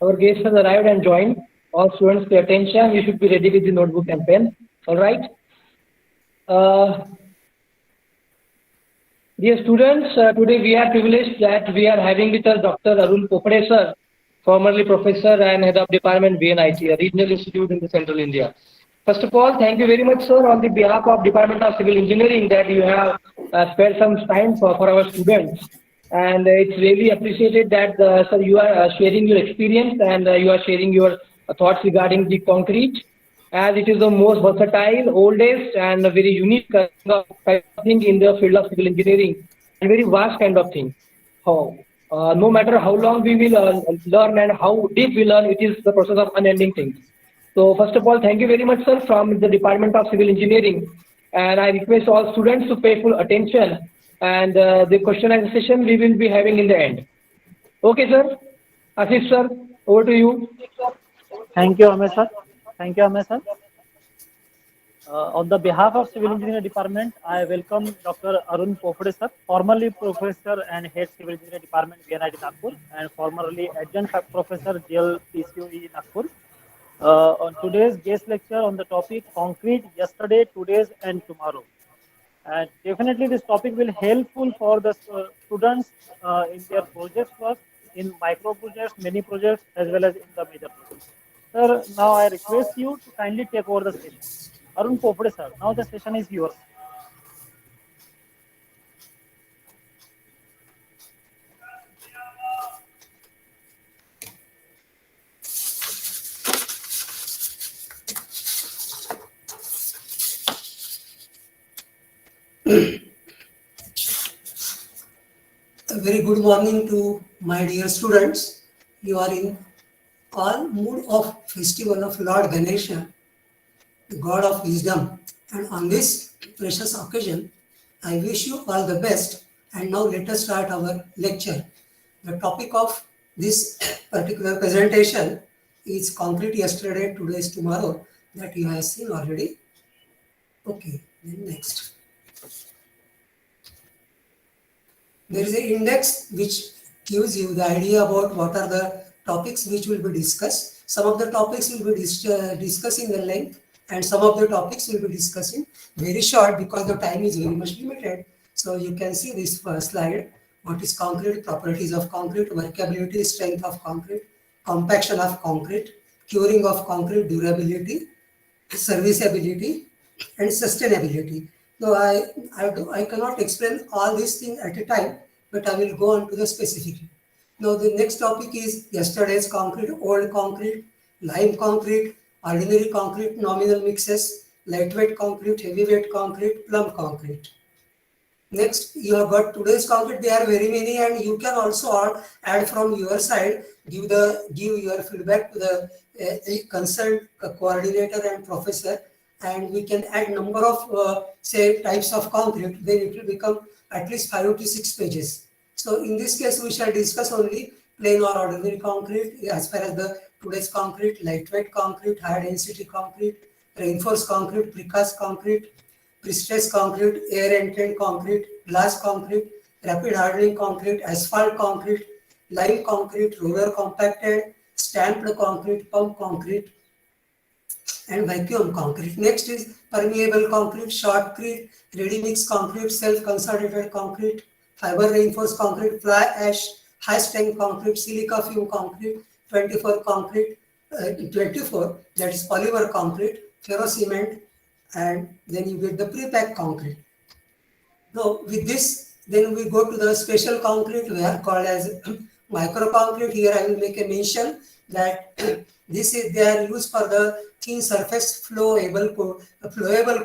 Our guest has arrived and joined. All students pay attention. You should be ready with the notebook and pen. All right. Uh, Dear students, today we are privileged that we are having with us Dr. Arun Popade sir, formerly professor and head of department VNIT, a regional institute in the central India. First of all, thank you very much, sir, on the behalf of Department of Civil Engineering that you have spared some time for our students. And it's really appreciated that, sir, you are sharing your experience and you are sharing your thoughts regarding the concrete, as it is the most versatile, oldest, and a very unique kind of thing in the field of civil engineering, and very vast kind of thing. How no matter how long we will learn and how deep we learn, it is the process of unending things. So first of all, thank you very much, sir, from the Department of Civil Engineering, and I request all students to pay full attention. And the question and session we will be having in the end. Okay, sir. Asif, sir, over to you. Thank you, Ame sir. Thank you, Ame sir. On the behalf of Civil Engineering Department, I welcome Dr. Arun Popade sir, formerly Professor and Head Civil Engineering Department, VNIT Nagpur, and formerly Adjunct Professor, GL PCOE Nagpur. On today's guest lecture on the topic concrete, yesterday, today's, and tomorrow. And definitely this topic will helpful for the students in their project work, in micro projects, mini projects, as well as in the major projects. Sir, now I request you to kindly take over the session. Arun Popade sir, now the session is yours. A very good morning to my dear students. You are in all mood of festival of Lord Ganesha, the God of wisdom. And on this precious occasion, I wish you all the best. And now let us start our lecture. The topic of this particular presentation is concrete yesterday, today is tomorrow, that you have seen already. Okay, then next. There is an index which gives you the idea about what are the topics which will be discussed. Some of the topics will be discussing the length, and some of the topics will be discussing very short because the time is very much limited. So you can see this first slide. What is concrete? Properties of concrete, workability, strength of concrete, compaction of concrete, curing of concrete, durability, serviceability, and sustainability. So I cannot explain all these things at a time, but I will go on to the specific. Now the next topic is yesterday's concrete, old concrete, lime concrete, ordinary concrete, nominal mixes, lightweight concrete, heavyweight concrete, plumb concrete. Next, you have got today's concrete. They are very many, and you can also add from your side. Give your feedback to the concerned coordinator and professor, and we can add number of say types of concrete. Then it will become at least 5 to 6 pages. So in this case, we shall discuss only plain or ordinary concrete as far as the today's concrete, lightweight concrete, high density concrete, reinforced concrete, precast concrete, pre-stressed concrete, air entrained concrete, glass concrete, rapid hardening concrete, asphalt concrete, lime concrete, roller compacted, stamped concrete, pump concrete, and vacuum concrete. Next is permeable concrete, shotcrete, ready-mix concrete, self-consolidated concrete, fiber reinforced concrete, fly ash, high strength concrete, silica fume concrete, 24 concrete, 24 that is polymer concrete, ferro cement, and then you get the pre-packed concrete. Now with this, then we go to the special concrete, we are called as micro concrete. Here I will make a mention that they are used for the thin surface flowable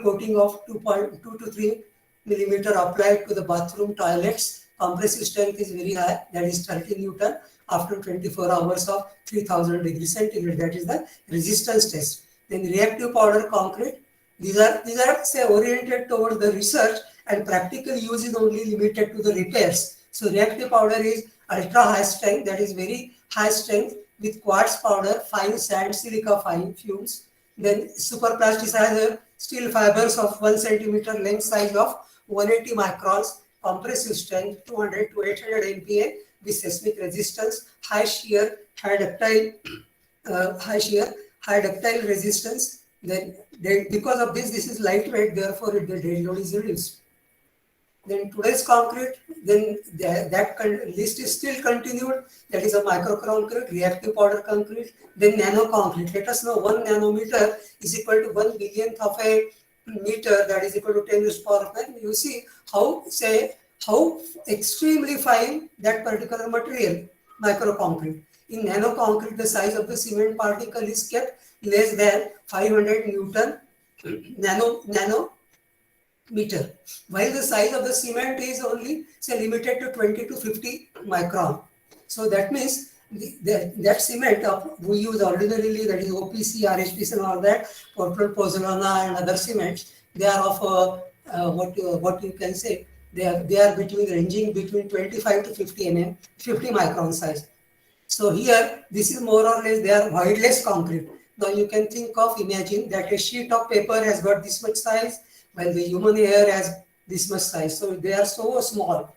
coating of 2.2 to 3 millimeter applied to the bathroom toilets. Compressive strength is very high, that is 30 Newton after 24 hours of 3000 degrees centigrade. That is the resistance test. Then reactive powder concrete. These are say oriented towards the research, and practical use is only limited to the repairs. So reactive powder is ultra high strength, that is very high strength with quartz powder, fine sand, silica fine fumes. Then super plasticizer, steel fibers of 1 centimeter length size of 180 microns, compressive strength 200 to 800 MPa, with seismic resistance, high shear, high ductile, high ductile resistance. Then because of this is lightweight, therefore the dead load is reduced. Then today's concrete, then that list is still continued. That is a micro concrete, reactive powder concrete, then nano concrete. Let us know 1 nanometer is equal to 1 billionth of a meter, that is equal to 10 raised to the power 9. You see how extremely fine that particular material, micro concrete. In nano concrete, the size of the cement particle is kept less than 500 Newton nanometer, while the size of the cement is only say limited to 20 to 50 micron. So that means that cement we use ordinarily, that is OPC, RHPC and all that, Portland Pozzolana and other cements, they are of what you can say, they are ranging between 25 to 50 micron size. So here, this is more or less, they are voidless concrete. Now you can imagine that a sheet of paper has got this much size, while the human hair has this much size. So they are so small.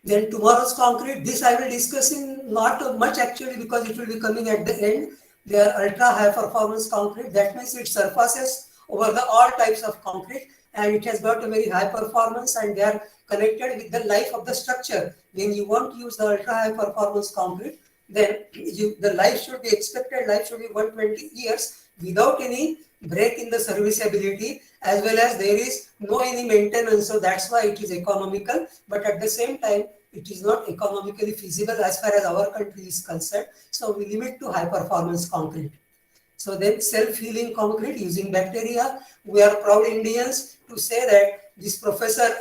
Then tomorrow's concrete, this I will discuss in not much actually, because it will be coming at the end. They are ultra high performance concrete. That means it surpasses over all types of concrete, and it has got a very high performance, and they are connected with the life of the structure. When you want to use the ultra high performance concrete, then the life should be expected, life should be 120 years without any break in the serviceability, as well as there is no any maintenance. So that's why it is economical, but at the same time, it is not economically feasible as far as our country is concerned. So we limit to high performance concrete. So then self-healing concrete using bacteria. We are proud Indians to say that this Professor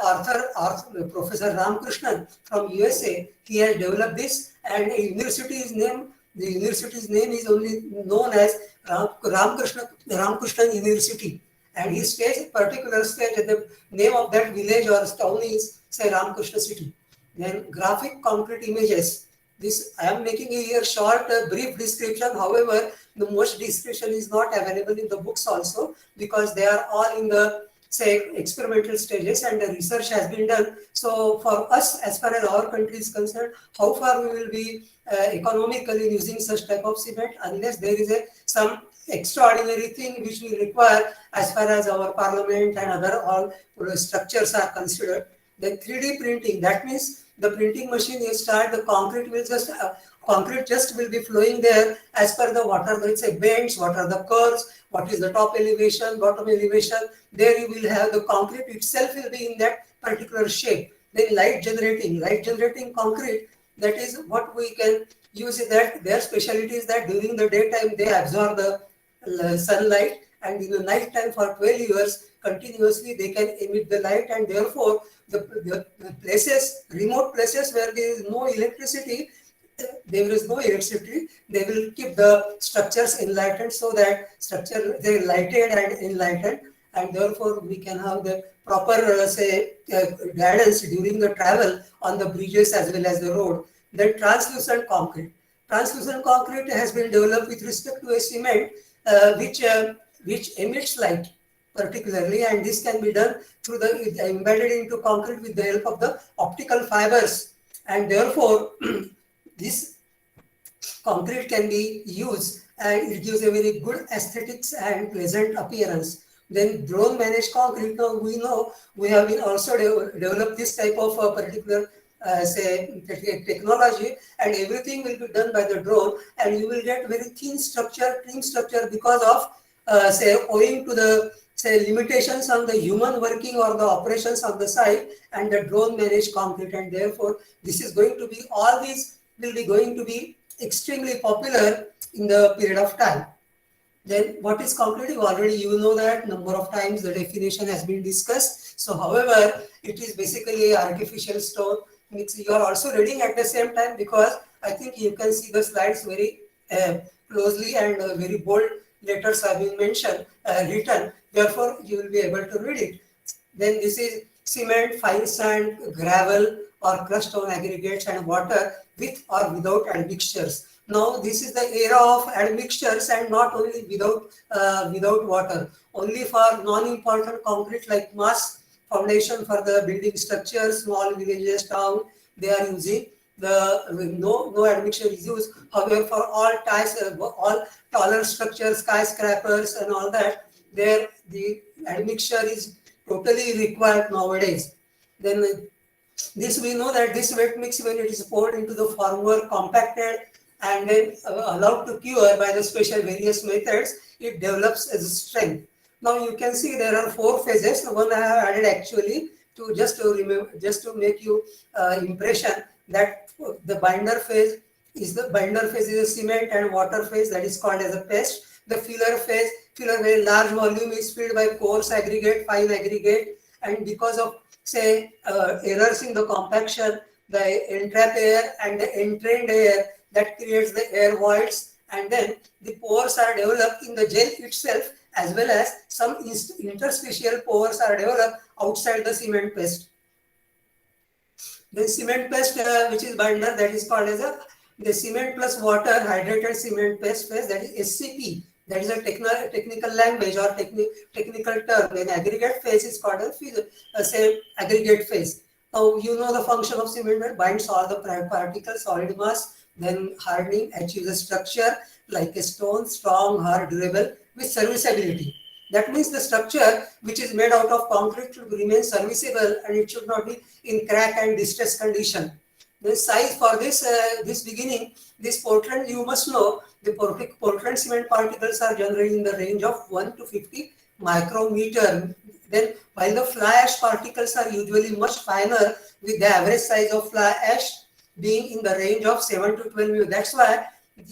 Professor Ramakrishnan from USA, he has developed this, and the university's name is only known as Ramakrishnan University. And he stays particular stage at the name of that village or town is say Ramakrishna City. Then graphic concrete images. This I am making a here short brief description. However, the most description is not available in the books also, because they are all in the say experimental stages and the research has been done. So for us, as far as our country is concerned, how far we will be economically using such type of cement, unless there is some extraordinary thing which we require as far as our parliament and other all structures are considered. Then 3D printing, that means the printing machine you start, the concrete just will be flowing there as per the what are the bends, what are the curves, what is the top elevation, bottom elevation. There you will have the concrete itself will be in that particular shape. Then light generating concrete, that is what we can use it, that their specialty is that during the daytime they absorb the sunlight, and in the night time for 12 years continuously they can emit the light, and therefore the places, remote places where there is no electricity, they will keep the structures enlightened, so that structure they lighted and enlightened, and therefore we can have the proper guidance during the travel on the bridges as well as the road. Then translucent concrete. Translucent concrete has been developed with respect to a cement which emits light particularly, and this can be done through the embedded into concrete with the help of the optical fibers, and therefore this concrete can be used and it gives a very good aesthetics and pleasant appearance. Then drone managed concrete. Now we know we have been also developed this type of particular technology, and everything will be done by the drone, and you will get very thin structure because of owing to the limitations on the human working or the operations on the site and the drone managed concrete, and therefore this is going to be, all these will be going to be extremely popular in the period of time. Then what is concrete? Already you know that number of times the definition has been discussed. So however, it is basically an artificial stone. You are also reading at the same time, because I think you can see the slides very closely, and very bold letters have been mentioned, written. Therefore, you will be able to read it. Then this is cement, fine sand, gravel or crushed stone aggregates, and water with or without admixtures. Now this is the era of admixtures, and not only without water. Only for non-important concrete like mass foundation for the building structure, small villages, town, they are using the no admixture is used. However, for all ties, all taller structures, skyscrapers and all that, there the admixture is totally required nowadays. Then this we know that this wet mix, when it is poured into the formwork, compacted and then allowed to cure by the special various methods, it develops as a strength. Now you can see there are 4 phases. One I have added actually to just to remember, just to make you impression that the binder phase is a cement and water phase, that is called as a paste. The filler phase, very large volume is filled by coarse aggregate, fine aggregate, and because of say errors in the compaction, the entrap air and the entrained air, that creates the air voids, and then the pores are developed in the gel itself, as well as some interstitial pores are developed outside the cement paste. The cement paste, which is binder, that is called as the cement plus water hydrated cement paste phase, that is SCP. That is a technical language or technical term. When aggregate phase is called as say aggregate phase. Now you know the function of cement, that binds all the particles, solid mass, then hardening, achieves a structure like a stone, strong, hard, durable, with serviceability. That means the structure which is made out of concrete should remain serviceable and it should not be in crack and distress condition. The size for this beginning, this Portland, you must know, the Portland cement particles are generally in the range of 1 to 50 micrometer. Then while the fly ash particles are usually much finer, with the average size of fly ash being in the range of 7 to 12. That's why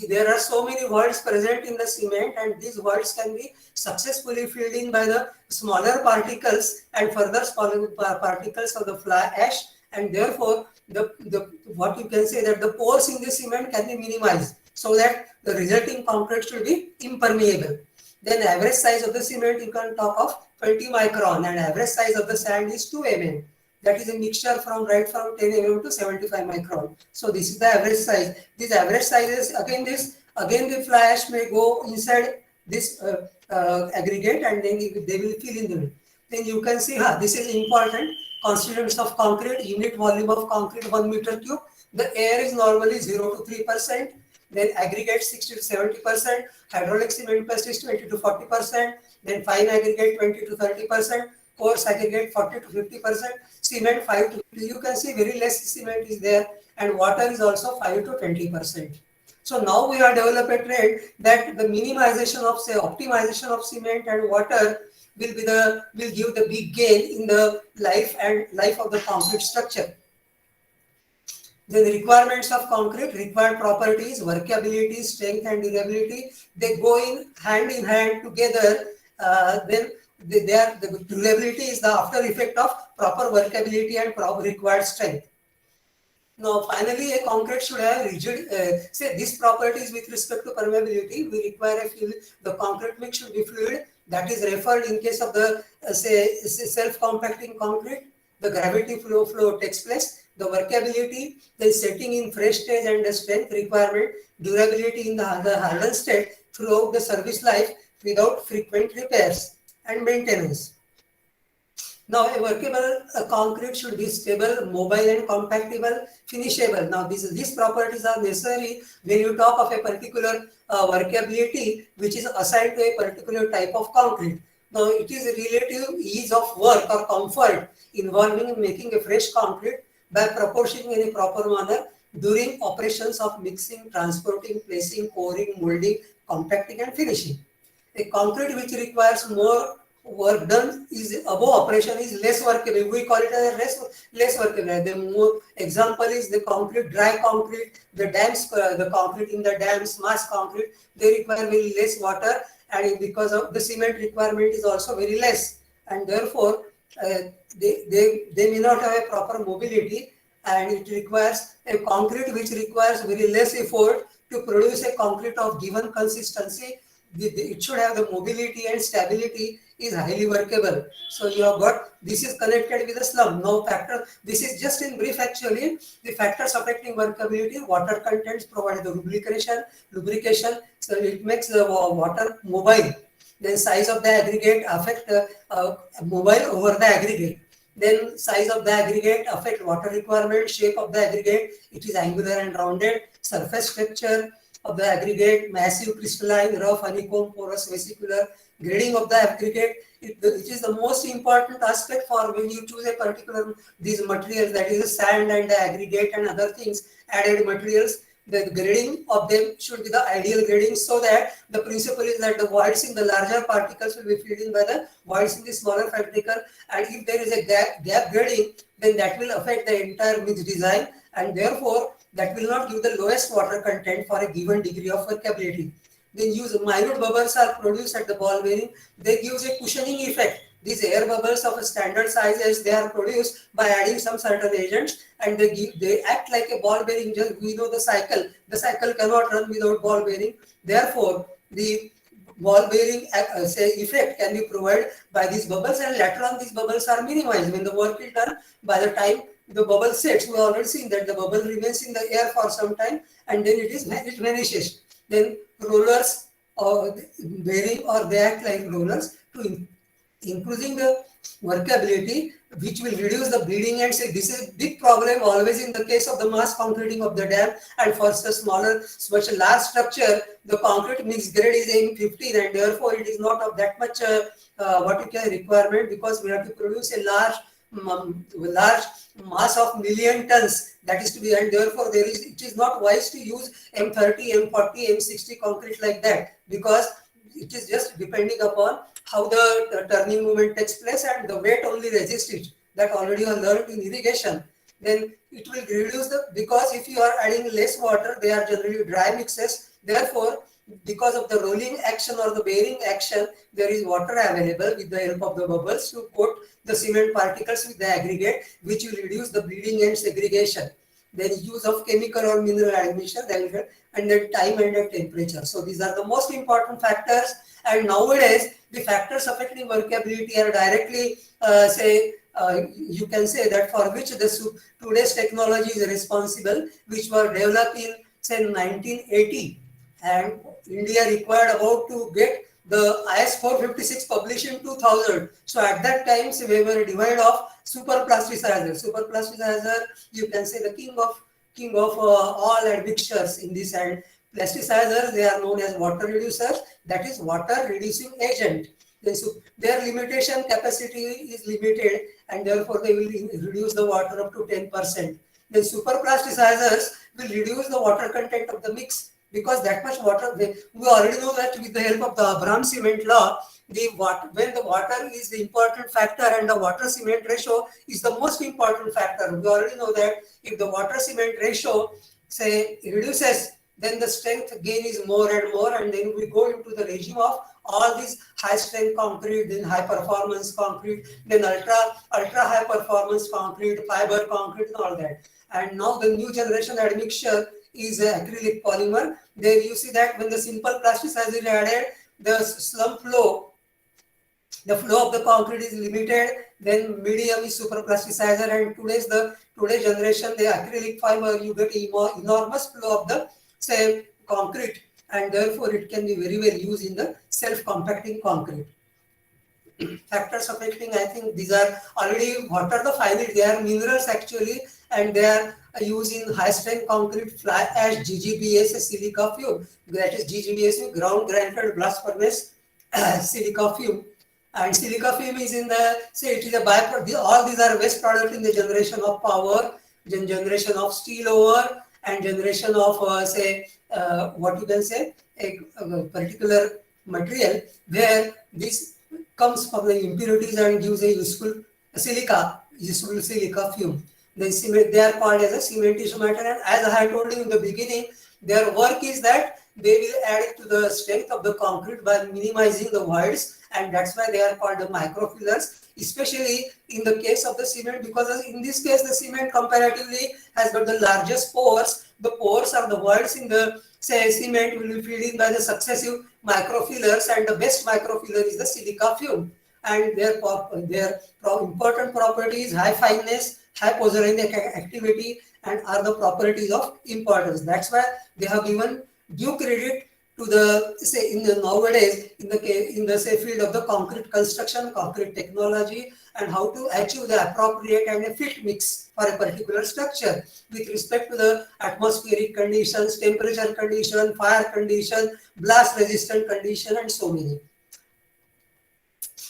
there are so many voids present in the cement, and these voids can be successfully filled in by the smaller particles and further smaller particles of the fly ash, and therefore what you can say that the pores in the cement can be minimized so that the resulting concrete should be impermeable. Then average size of the cement you can talk of 20 micron, and average size of the sand is 2 mm. That is a mixture from 10 mm to 75 micron. So this is the average size. This average size is again the fly ash may go inside this aggregate, and then they will fill in the middle. Then you can see this is important. Constituents of concrete, unit volume of concrete 1 meter cube. The air is normally 0 to 3%. Then aggregate 60 to 70%. Hydraulic cement paste is 20 to 40%. Then fine aggregate 20 to 30%. Coarse aggregate 40 to 50%. Cement 5 to 50%. You can see very less cement is there, and water is also 5 to 20%. So now we are developing a trend that the minimization of, say, optimization of cement and water will give the big gain in the life of the concrete structure. The requirements of concrete, required properties, workability, strength and durability, they go in hand together. Then the durability is the after effect of proper workability and proper required strength. Now, finally, a concrete should have rigid, say these properties with respect to permeability. We require the concrete mix should be fluid. That is referred in case of the say self-compacting concrete. The gravity flow takes place. The workability, the setting in fresh stage and the strength requirement, durability in the hardened state throughout the service life without frequent repairs and maintenance. Now, a workable concrete should be stable, mobile and compactable, finishable. Now, these properties are necessary when you talk of a particular workability which is assigned to a particular type of concrete. Now, it is a relative ease of work or comfort involving making a fresh concrete by proportioning in a proper manner during operations of mixing, transporting, placing, pouring, molding, compacting and finishing. A concrete which requires more work done is above operation is less workable. We call it as less workable. The more example is the concrete, dry concrete, the dams, the concrete in the dams, mass concrete, they require very less water, and because of the cement requirement is also very less, and therefore they may not have a proper mobility, and it requires a concrete which requires very less effort to produce a concrete of given consistency. It should have the mobility and stability is highly workable. So you have got, this is connected with the slum. Now factor, this is just in brief actually, the factors affecting workability, water contents provide the lubrication, so it makes the water mobile. Then size of the aggregate affect mobile over the aggregate. Then size of the aggregate affect water requirement, shape of the aggregate, it is angular and rounded, surface structure of the aggregate, massive crystalline, rough, honeycomb, porous, vesicular, grading of the aggregate, it is the most important aspect for when you choose a particular, these materials, that is the sand and the aggregate and other things, added materials. The grading of them should be the ideal grading, so that the principle is that the voids in the larger particles will be filled in by the voids in the smaller particle, and if there is a gap grading, then that will affect the entire mix design, and therefore that will not give the lowest water content for a given degree of workability. Then use minute bubbles are produced at the ball bearing. They give a cushioning effect. These air bubbles of a standard size, as they are produced by adding some certain agents, and they act like a ball bearing. Just we know the cycle. The cycle cannot run without ball bearing. Therefore, the ball bearing effect can be provided by these bubbles, and later on these bubbles are minimized when the work is done. By the time the bubble sets, we have already seen that the bubble remains in the air for some time, and then it vanishes. Then rollers or bearing, or they act like rollers to increasing the workability, which will reduce the bleeding ends. This is a big problem always in the case of the mass concreting of the dam, and for such a large structure, the concrete mix grade is in 15, and therefore it is not of that much requirement, because we have to produce a large mass of million tons that is to be, and therefore it is not wise to use M30, M40, M60 concrete like that, because it is just depending upon how the turning movement takes place, and the weight only resists it. That already you have learned in irrigation. Then it will reduce because if you are adding less water, they are generally dry mixes. Therefore, because of the rolling action or the bearing action, there is water available with the help of the bubbles to coat the cement particles with the aggregate, which will reduce the bleeding and segregation. Then use of chemical or mineral admixture, and then time and the temperature. So these are the most important factors. And nowadays, the factors affecting workability are directly you can say that for which today's technology is responsible, which were developed in say 1980, and India required about to get the IS 456 published in 2000. So at that time, we were divide of super plasticizer. Super plasticizer, you can say the king of all admixtures in this, and plasticizers, they are known as water reducers, that is water reducing agent. So their limitation capacity is limited, and therefore they will reduce the water up to 10%. Then super plasticizers will reduce the water content of the mix, because that much water, we already know that with the help of the Abraham cement law, when the water is the important factor and the water cement ratio is the most important factor. We already know that if the water cement ratio say reduces, then the strength gain is more and more, and then we go into the regime of all these high strength concrete, then high performance concrete, then ultra high performance concrete, fiber concrete, and all that. And now the new generation admixture is acrylic polymer. There you see that when the simple plasticizer is added, the slump flow, the flow of the concrete is limited. Then medium is super plasticizer, and today's generation, the acrylic fiber, you get enormous flow of the same concrete, and therefore it can be very well used in the self-compacting concrete. Factors affecting, I think these are already, what are the finite? They are minerals actually, and they are used in high strength concrete, fly ash, GGBS, silica fume. That is GGBS, ground granted blast furnace silica fume. And silica fume is in the, say it is a byproduct. All these are waste product in the generation of power, generation of steel ore, and generation of what you can say, a particular material where this comes from the impurities and gives a useful silica fume. Then they are called as a cementitious matter, and as I had told you in the beginning, their work is that they will add to the strength of the concrete by minimizing the voids, and that's why they are called the microfillers, especially in the case of the cement, because in this case the cement comparatively has got the largest pores. The pores are the voids in the cement will be filled in by the successive microfillers, and the best microfiller is the silica fume. And their important properties, high fineness, high pozzolanic activity, and are the properties of importance. That's why they have given due credit to the nowadays in the field of the concrete construction, concrete technology, and how to achieve the appropriate and a fit mix for a particular structure with respect to the atmospheric conditions, temperature condition, fire condition, blast resistant condition, and so many.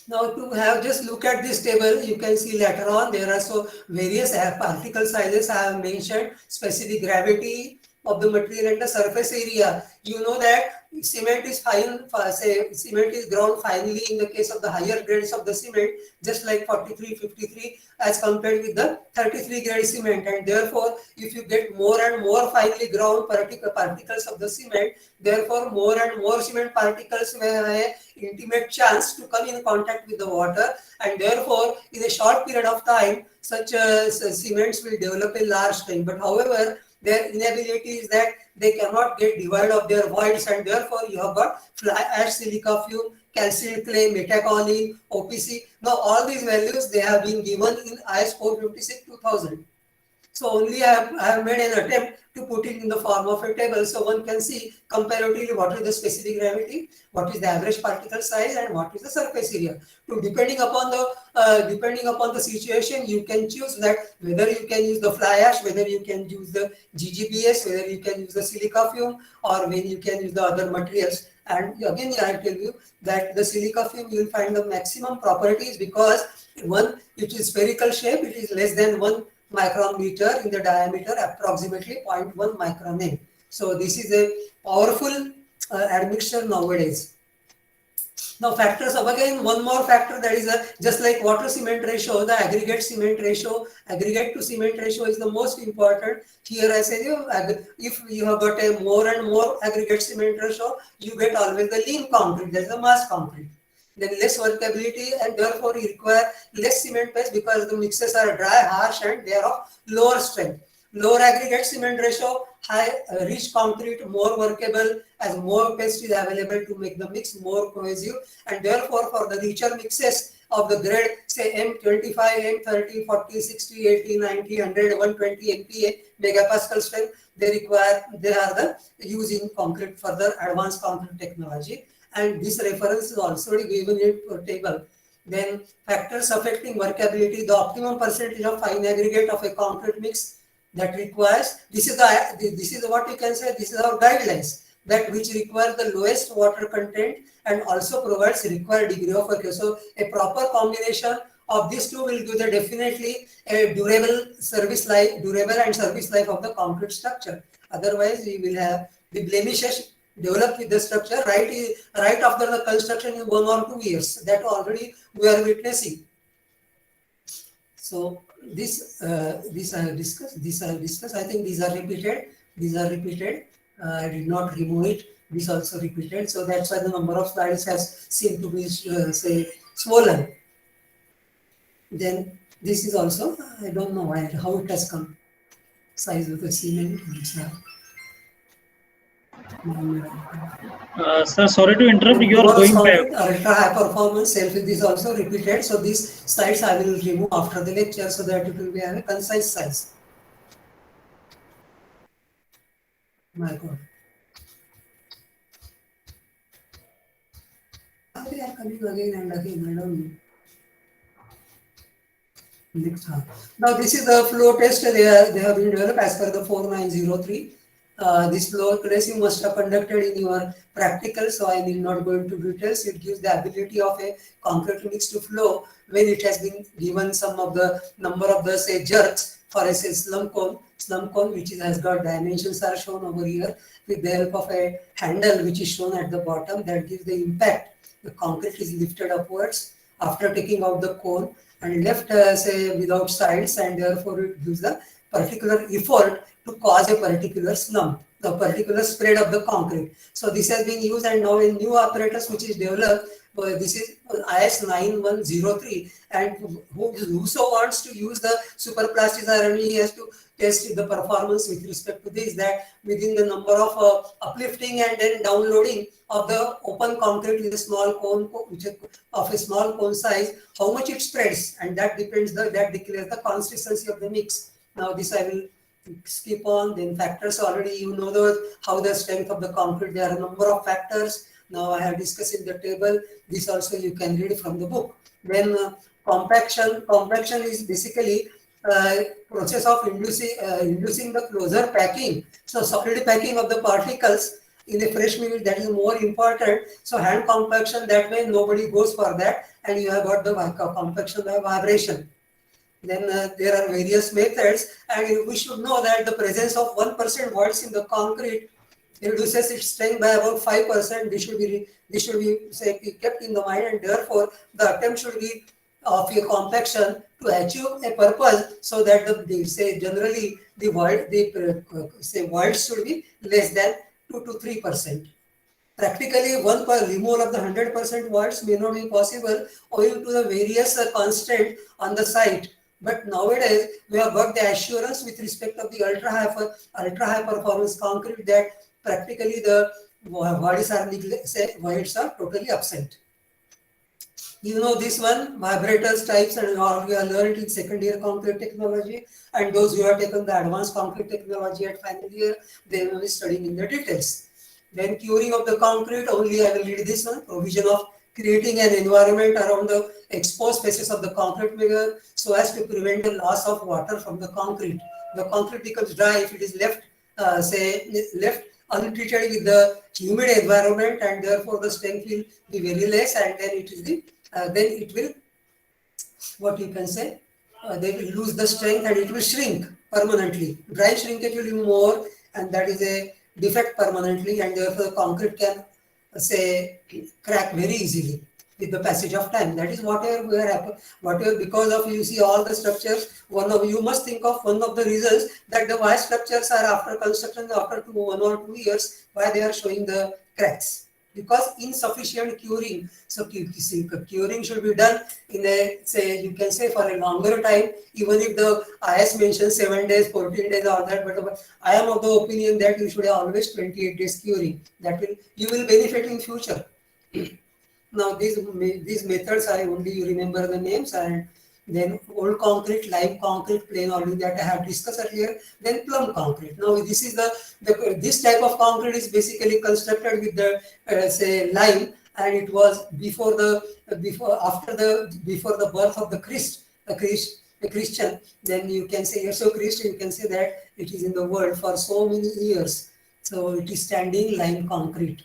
Now to have just look at this table, you can see later on there are so various particle sizes I have mentioned, specific gravity of the material and the surface area. You know that cement is fine, say cement is ground finely in the case of the higher grades of the cement, just like 43, 53 as compared with the 33 grade cement, and therefore if you get more and more finely ground particles of the cement, therefore more and more cement particles will have an intimate chance to come in contact with the water, and therefore in a short period of time such cements will develop a large strength. But however, their inability is that they cannot get divide of their voids, and therefore you have got fly ash, silica fume, calcium clay, metakaolin, OPC. Now all these values they have been given in IS 456 2000. So only I have made an attempt to put it in the form of a table, so one can see comparatively what is the specific gravity, what is the average particle size, and what is the surface area. So depending upon the situation, you can choose that whether you can use the fly ash, whether you can use the GGBS, whether you can use the silica fume, or when you can use the other materials. And again, I tell you that the silica fume you will find the maximum properties because one, it is spherical shape, it is less than 1 micrometer in the diameter, approximately 0.1 micron. So this is a powerful admixture nowadays. Now factors of, again one more factor, that is just like water cement ratio, the aggregate cement ratio, aggregate to cement ratio is the most important. Here I say if you have got a more and more aggregate cement ratio, you get always the lean concrete, that is the mass concrete. Then less workability, and therefore you require less cement paste because the mixes are dry, harsh, and they are of lower strength. Lower aggregate cement ratio, high rich concrete, more workable as more paste is available to make the mix more cohesive, and therefore for the richer mixes of the grade say M25, M30, 40, 60, 80, 90, 100, 120 MPa megapascal strength, they are the using concrete further advanced concrete technology. And this reference is also given in a table. Then factors affecting workability, the optimum percentage of fine aggregate of a concrete mix that requires, this is what you can say, this is our guidelines, that which require the lowest water content and also provides required degree of work. So a proper combination of these two will give the definitely a durable and service life of the concrete structure. Otherwise we will have the blemishes develop with the structure right after the construction in 1 or 2 years. That already we are witnessing. So this I have discussed. I think these are repeated. I did not remove it. This also repeated. So that's why the number of slides has seemed to be say swollen. Then this is also, I don't know how it has come. Size of the cement. Sir, sorry to interrupt. You are going back. Ultra high performance self is also repeated. So these slides I will remove after the lecture so that it will be a concise size. My God. They are coming again and again. I don't know. Next. Now this is the flow test. They have been developed as per the 4903. This flow test you must have conducted in your practical, so I will not go into details. It gives the ability of a concrete mix to flow when it has been given some of the number of the say jerks for a say slump cone which has got dimensions are shown over here with the help of a handle which is shown at the bottom, that gives the impact. The concrete is lifted upwards after taking out the cone and left say without sides, and therefore it gives the particular effort to cause a particular slump, the particular spread of the concrete. So this has been used, and now a new apparatus which is developed, this is IS 9103, and whoso wants to use the superplastic iron, he has to test the performance with respect to this, that within the number of uplifting and then downloading of the open concrete in a small cone, which is of a small cone size, how much it spreads, and that depends, that declares the consistency of the mix. Now this I will skip on. Then factors, already you know how the strength of the concrete, there are a number of factors. Now I have discussed in the table. This also you can read from the book. Then Compaction is basically process of inducing the closer packing. So solid packing of the particles in a fresh medium, that is more important. So hand compaction, that way nobody goes for that, and you have got the compaction by vibration. Then there are various methods, and we should know that the presence of 1% voids in the concrete reduces its strength by about 5%. This should be say kept in the mind, and therefore the attempt should be of a compaction to achieve a purpose, so that generally the void voids should be less than 2 to 3%. Practically, removal of the 100% voids may not be possible owing to the various constraints on the site. But nowadays, we have got the assurance with respect of the ultra high performance concrete that practically the voids are totally absent. You know this one, vibrators types, and all we have learned in second year concrete technology, and those who have taken the advanced concrete technology at final year, they will be studying in the details. Then curing of the concrete, only I will read this one, provision of creating an environment around the exposed faces of the concrete mixture so as to prevent the loss of water from the concrete. The concrete becomes dry if it is left untreated with the humid environment, and therefore the strength will be very less, and then it will what you can say they will lose the strength and it will shrink permanently. Dry shrinkage will be more, and that is a defect permanently, and therefore the concrete can crack very easily with the passage of time. That is whatever because of, you see all the structures, you must think of one of the reasons that the why structures are after construction after 1 or 2 years, why they are showing the cracks. Because insufficient curing. So curing should be done in you can say for a longer time, even if the IS mentions 7 days, 14 days, all that, but I am of the opinion that you should have always 28 days curing. You will benefit in future. Now these methods, I only remember the names, and then old concrete, lime concrete, plain already that I have discussed earlier. Then plum concrete. Now this is this type of concrete is basically constructed with the lime, and it was before the birth of the Christian. Then you can say Yesu Christ. You can say that it is in the world for so many years. So it is standing lime concrete.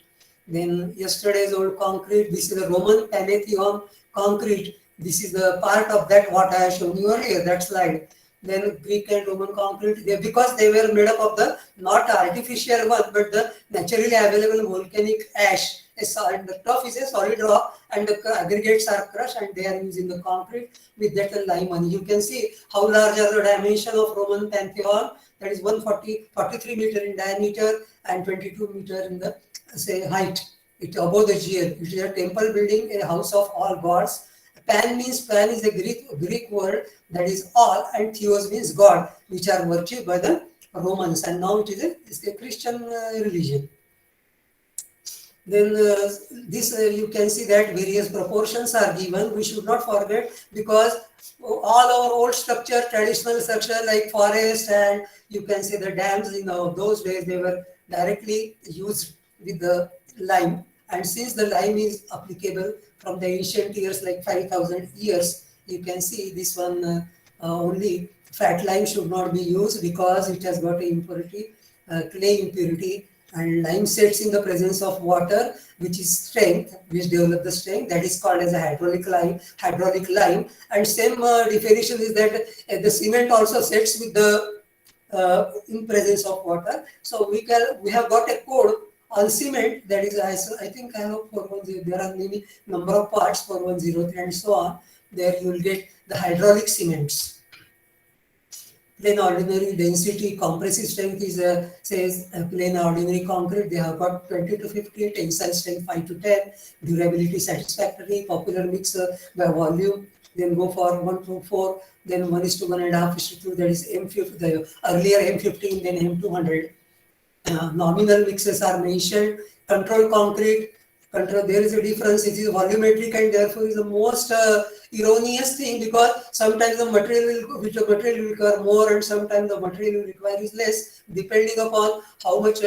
Then yesterday's old concrete. This is the Roman Pantheon concrete. This is the part of that what I have shown you earlier, that slide. Then Greek and Roman concrete, because they were made up of the not artificial one, but the naturally available volcanic ash. The top is a solid rock, and the aggregates are crushed, and they are used in the concrete with that lime. And you can see how large are the dimension of Roman Pantheon. That is 43 meter in diameter and 22 meter in the height. It above the GL. It is a temple building, a house of all gods. Pan is a Greek word that is all, and theos means God, which are worshipped by the Romans, and now it is a Christian religion. Then you can see that various proportions are given. We should not forget, because all our old structure, traditional structure like forest, and you can say the dams in those days, they were directly used with the lime. And since the lime is applicable from the ancient years, like 5,000 years, you can see this one only fat lime should not be used, because it has got a impurity, clay impurity, and lime sets in the presence of water, which is strength, which develop the strength. That is called as a hydraulic lime. And same definition is that the cement also sets with the in presence of water. So we have got a code on cement, that is I think I have 410. There are many number of parts, 4103 and so on. There you will get the hydraulic cements. Plain ordinary density compressive strength is says plain ordinary concrete. They have got 20 to 50, tensile strength 5 to 10, durability satisfactory, popular mix by volume. Then go for 1 to 4, then 1:1.5:2. That is M50. The earlier M15, then M200. Nominal mixes are mentioned. Control concrete. There is a difference. It is volumetric, and therefore is the most erroneous thing, because sometimes the material will require more, and sometimes the material will require is less, depending upon how much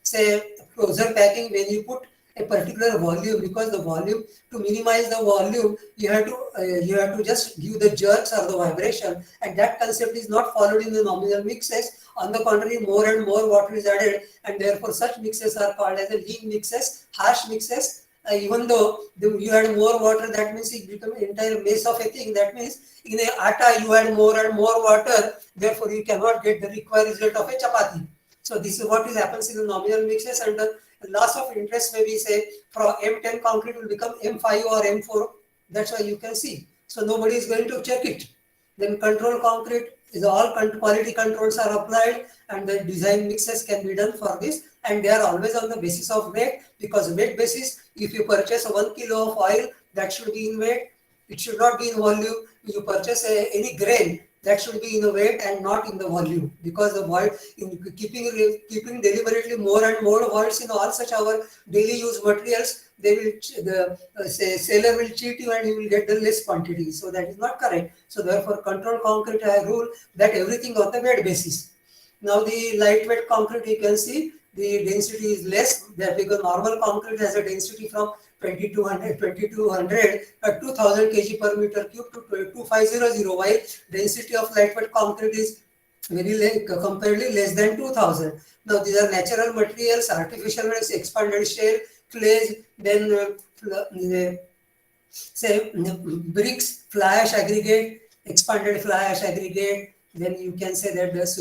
say closer packing. When you put a particular volume, because the volume, to minimize the volume, you have to just give the jerks or the vibration, and that concept is not followed in the nominal mixes. On the contrary, more and more water is added, and therefore such mixes are called as a lean mixes, harsh mixes. Even though you add more water, that means it becomes an entire mess of a thing. That means in a atta you add more and more water, therefore you cannot get the required result of a chapati. So this is what happens in the nominal mixes, and the loss of interest, maybe say from M10 concrete will become M5 or M4. That's why you can see. So nobody is going to check it. Then control concrete is all quality controls are applied, and the design mixes can be done for this, and they are always on the basis of weight, because weight basis, if you purchase 1 kilo of oil, that should be in weight, it should not be in volume. If you purchase any grain, that should be in the weight and not in the volume, because the void in keeping deliberately more and more voids in all such our daily use materials, they will seller will cheat you and you will get the less quantity. So that is not correct. So therefore, control concrete rule that everything on the weight basis. Now the lightweight concrete, you can see the density is less, that because normal concrete has a density from 2200 2000 kg per meter cube to 2500, while density of lightweight concrete is very comparatively less than 2000. Now these are natural materials, artificial materials, expanded shell, clays, then say bricks, fly ash aggregate, expanded fly ash aggregate. Then you can say that there's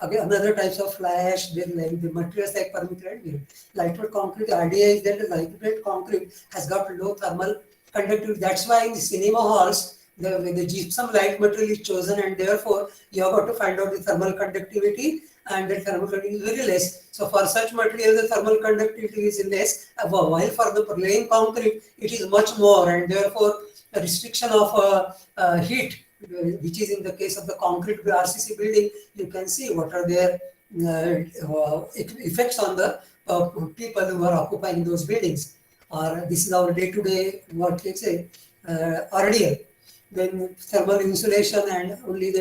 another types of fly ash, then like the materials like permethrin. Lightweight concrete, the idea is that the lightweight concrete has got low thermal conductivity. That's why in the cinema halls, the gypsum light material is chosen, and therefore you have got to find out the thermal conductivity, and the thermal conductivity is very less. So for such material, the thermal conductivity is less, while for the plain concrete, it is much more, and therefore the restriction of heat, which is in the case of the concrete RCC building, you can see what are their effects on the people who are occupying those buildings. Or this is our day-to-day, what you say, ordeal. Then thermal insulation, and only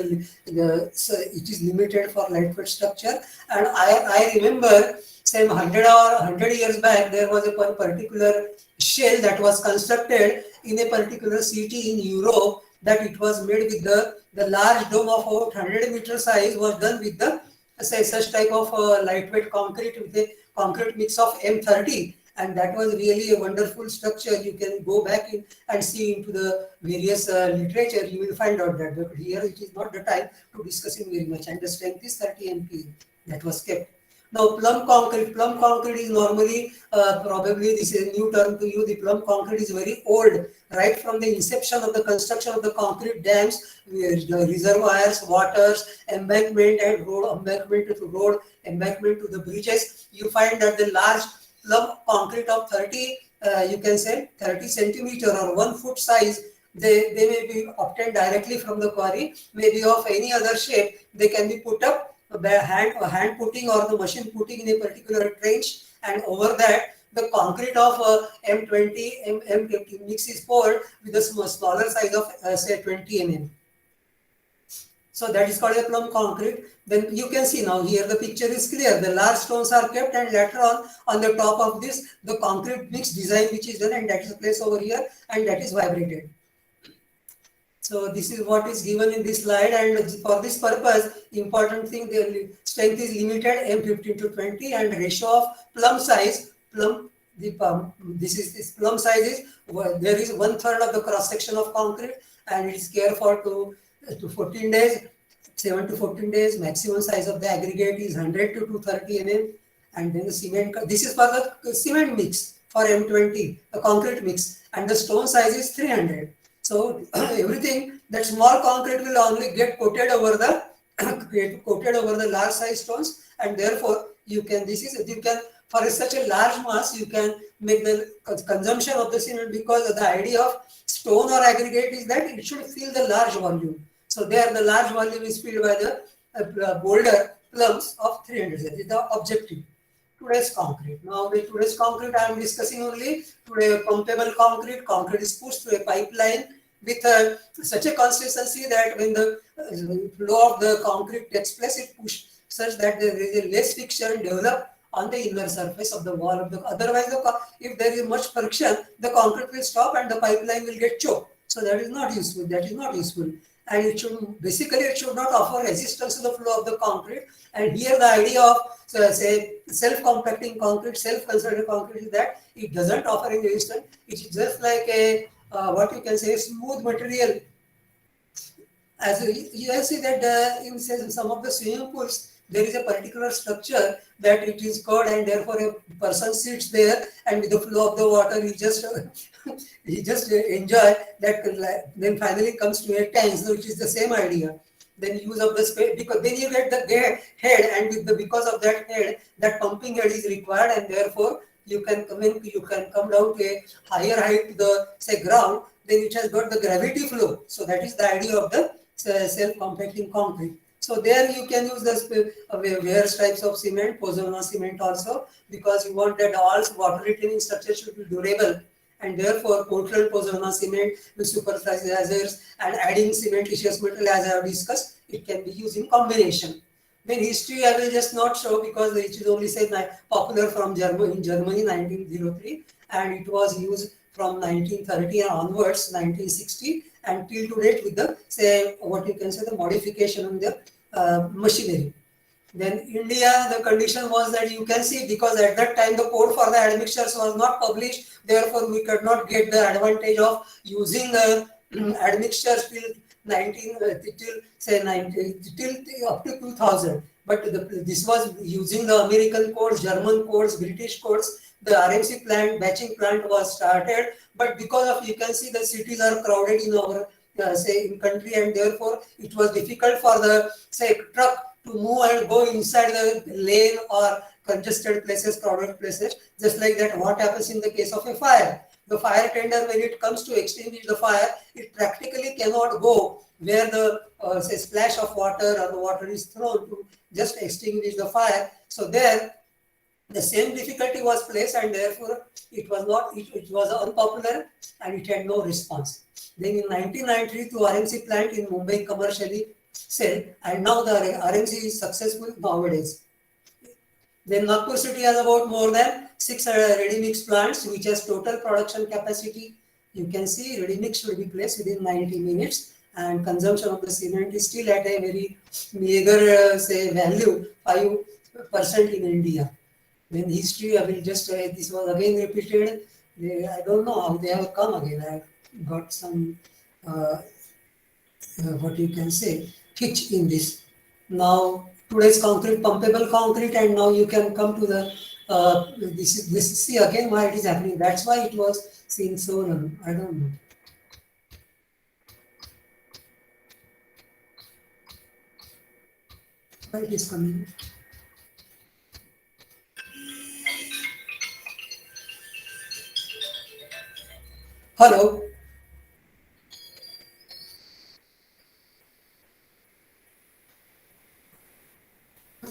so it is limited for lightweight structure. And I remember, say 100 years back, there was a particular shell that was constructed in a particular city in Europe, that it was made with the large dome of about 100 meter size was done with the say such type of lightweight concrete with a concrete mix of M30, and that was really a wonderful structure. You can go back in and see into the various literature, you will find out that, but here it is not the time to discuss it very much, and the strength is 30 MPa that was kept. Now plumb concrete is normally, probably this is a new term to you, the plumb concrete is very old, right from the inception of the construction of the concrete dams, reservoirs, waters, embankment and road, embankment to road, embankment to the bridges. You find that the large plumb concrete of 30, you can say 30 centimeter or 1 foot size, they may be obtained directly from the quarry, maybe of any other shape, they can be put up by hand putting or the machine putting in a particular trench, and over that the concrete of M20 M50 mix is poured with a smaller size of say 20 mm. So that is called a plumb concrete. Then you can see now here the picture is clear. The large stones are kept, and later on the top of this the concrete mix design which is done, and that is placed over here, and that is vibrated. So this is what is given in this slide, and for this purpose, important thing, the strength is limited M15 to 20, and ratio of plumb size, this plumb size is, there is 1/3 of the cross section of concrete, and it is cared for to 14 days, 7 to 14 days. Maximum size of the aggregate is 100 to 230 mm, and then the cement, this is for the cement mix for M20, the concrete mix, and the stone size is 300. So everything, that small concrete will only get coated over the large size stones, and therefore you can for such a large mass you can make the consumption of the cement, because the idea of stone or aggregate is that it should fill the large volume. So there the large volume is filled by the boulder plums of 300. That is the objective. Today's concrete. Now with today's concrete, I am discussing only today pumpable concrete. Concrete is pushed through a pipeline with such a consistency that when the flow of the concrete takes place, it pushes such that there is a less friction developed on the inner surface of the wall of the. Otherwise, if there is much friction, the concrete will stop and the pipeline will get choked. So that is not useful. That is not useful. And it should not offer resistance to the flow of the concrete. And here the idea of say self-compacting concrete, self-conservative concrete is that it doesn't offer any resistance. It is just like a what you can say smooth material. As you can see that in some of the swimming pools, there is a particular structure that it is covered, and therefore a person sits there, and with the flow of the water, he just enjoy that. Then finally comes to a tank, which is the same idea. Then use of the space, because then you get the head, and because of that head, that pumping head is required, and therefore you can come down to a higher height to the say ground. Then it has got the gravity flow. So that is the idea of the self-compacting concrete. So there you can use the various types of cement, Pozzolana cement also, because you want that all water retaining structure should be durable, and therefore Portland Pozzolana cement with superficial and adding cementitious metal, as I have discussed, it can be used in combination. Then history I will just not show because it is only said popular from Germany in Germany 1903, and it was used from 1930 onwards, 1960, and till to date with the say what you can say the modification on the machinery. Then India, the condition was that you can see, because at that time the code for the admixtures was not published, therefore we could not get the advantage of using admixtures till up to 2000. But this was using the American codes, German codes, British codes. The RMC plant, batching plant was started, but because of, you can see the cities are crowded in our say in country, and therefore it was difficult for the say truck to move and go inside the lane or congested places, crowded places. Just like that, what happens in the case of a fire? The fire tender, when it comes to extinguish the fire, it practically cannot go where the say splash of water or the water is thrown to just extinguish the fire. So there, the same difficulty was placed, and therefore it was not. It was unpopular, and it had no response. Then in 1993, the RMC plant in Mumbai commercially sell, and now the RMC is successful nowadays. Then Nagpur city has about more than 6 ready mix plants, which has total production capacity. You can see ready mix will be placed within 90 minutes, and consumption of the cement is still at a very meager say value, 5% in India. Then history, I will just this was again repeated. I don't know how they have come again. I got some what you can say hitch in this. Now today's concrete, pumpable concrete, and now you can come to the this see again why it is happening. That's why it was seen so long. I don't know. Why it is coming? Hello.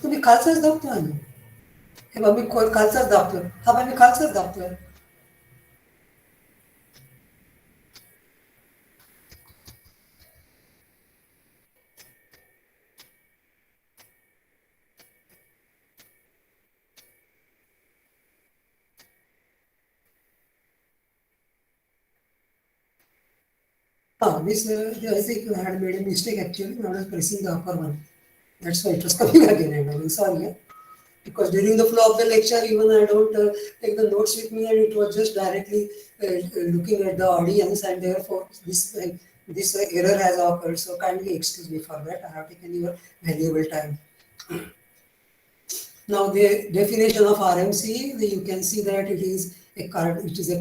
तुम्ही खालचाच दाबतोय ना हे बघ मी खालचाच दाबतोय हा बघ मी खालचाच दाबतोय this I think I had made a mistake actually when I was pressing the upper one. That's why it was coming again and again. Sorry, yeah? Because during the flow of the lecture, even I don't take the notes with me, and it was just directly looking at the audience, and therefore this error has occurred. So kindly excuse me for that. I have taken your valuable time. Now the definition of RMC, you can see that it is a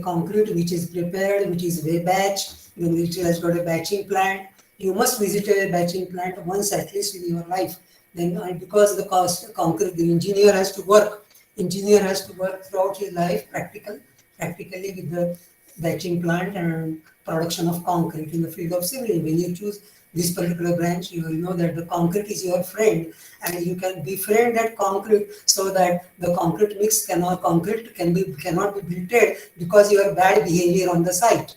concrete which is prepared, which is batched, then it has got a batching plant. You must visit a batching plant once at least in your life. Then because the concrete, the engineer has to work throughout his life practically with the batching plant and production of concrete in the field of civil. When you choose this particular branch, you will know that the concrete is your friend, and you can befriend that concrete so that the concrete mix cannot be blended because you have bad behavior on the site.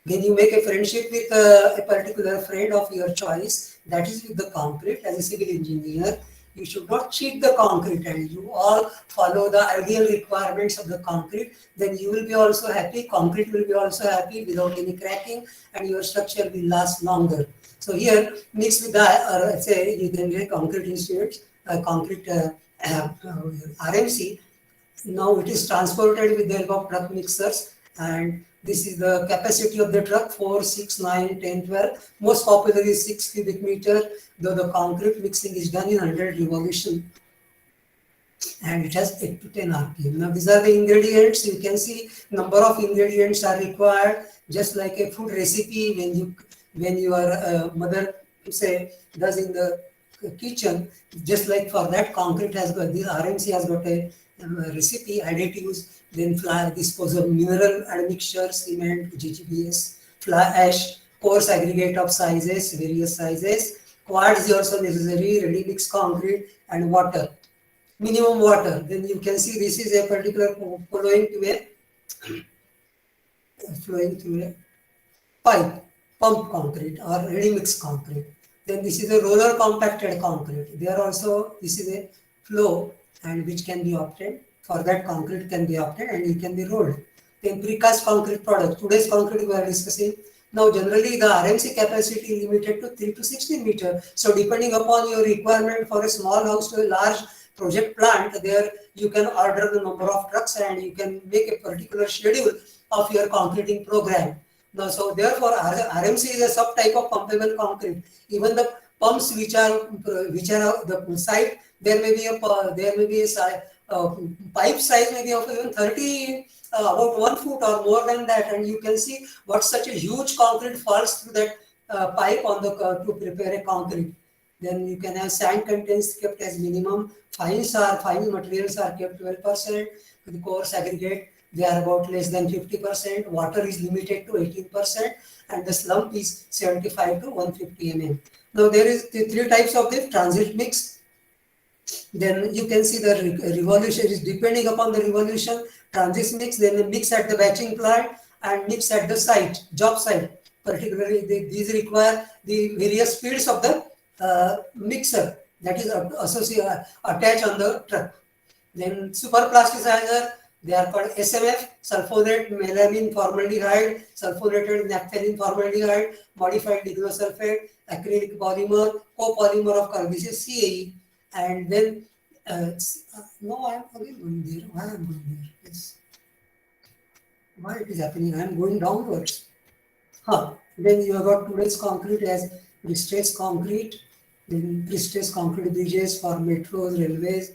When you make a friendship with a particular friend of your choice, that is with the concrete. As a civil engineer, You should not cheat the concrete, and you all follow the ideal requirements of the concrete. Then you will be also happy. Concrete will be also happy without any cracking, and your structure will last longer. So here, mixed with the, say, you can get concrete institutes, concrete RMC. Now it is transported with the help of truck mixers, and this is the capacity of the truck: 4, 6, 9, 10, 12. Most popular is 6 cubic meter, though the concrete mixing is done in 100 revolution, and it has 8 to 10 RPM. Now these are the ingredients. You can see number of ingredients are required, just like a food recipe. When your mother, say, does in the kitchen, just like for that, concrete has got, this RMC has got a recipe, additives, then fly disposal, mineral admixture, cement, GGBS, fly ash, coarse aggregate of sizes, various sizes, quartz is also necessary, ready mix concrete, and water, minimum water. Then you can see this is a particular flowing to a pipe, pump concrete or ready mix concrete. Then this is a roller compacted concrete. There also, this is a flow, and which can be obtained. For that, concrete can be obtained and it can be rolled. Then precast concrete product. Today's concrete we are discussing. Now generally the RMC capacity is limited to 3 to 16 meter. So depending upon your requirement for a small house to a large project plant, there you can order the number of trucks and you can make a particular schedule of your concreting program. Now, so therefore RMC is a subtype of pumpable concrete. Even the pumps which are the site, there may be a pipe size may be of even 30, about 1 foot or more than that, and you can see what such a huge concrete falls through that pipe on the to prepare a concrete. Then you can have sand contents kept as minimum. Fine materials are kept 12%. The coarse aggregate, they are about less than 50%. Water is limited to 18%, and the slump is 75 to 150 mm. Now there is the 3 types of the transit mix. Then you can see the revolution is depending upon the revolution, transit mix, then a mix at the batching plant and mix at the site, job site. Particularly these require the various speeds of the mixer that is associated attached on the truck. Then super plasticizer, they are called SMF, sulfonate melamine formaldehyde, sulfonated naphthalene formaldehyde, modified lignosulfate, acrylic polymer, copolymer of carbon. This is CAE. And then, no, I am again going there. Why I am going there? Yes. Why it is happening? I am going downwards. Then you have got today's concrete as pre-stressed concrete, then pre-stressed concrete bridges for metros, railways.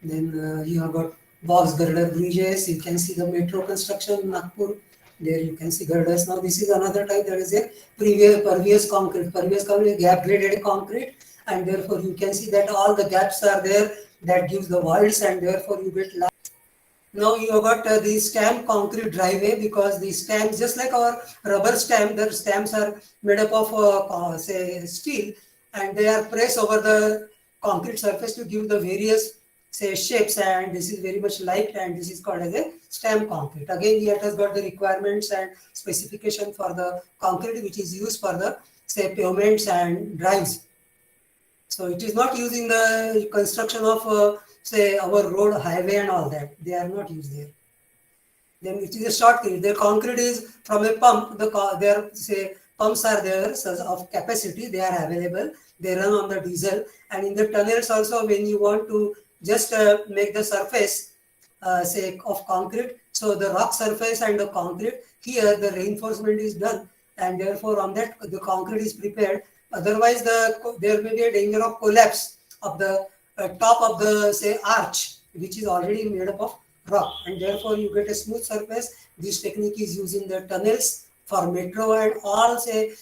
Then you have got box girder bridges. You can see the metro construction in Nagpur. There you can see girders. Now this is another type, that is a pervious concrete. Pervious concrete is gap graded concrete, and therefore you can see that all the gaps are there, that gives the voids, and therefore you get light. Now you have got the stamp concrete driveway, because the stamps, just like our rubber stamp, the stamps are made up of say steel, and they are pressed over the concrete surface to give the various, say, shapes, and this is very much light, and this is called as a stamp concrete. Again, it has got the requirements and specification for the concrete which is used for the, say, pavements and drives. So it is not used in the construction of say our road, highway and all that. They are not used there. Then it is a shortcut. The concrete is from a pump. Their, say, pumps are there of capacity. They are available. They run on the diesel. And in the tunnels also, when you want to just make the surface, say, of concrete, so the rock surface and the concrete, here the reinforcement is done, and therefore on that the concrete is prepared. Otherwise, there may be a danger of collapse of the top of the, say, arch, which is already made up of rock, and therefore you get a smooth surface. This technique is used in the tunnels for metro and all, say,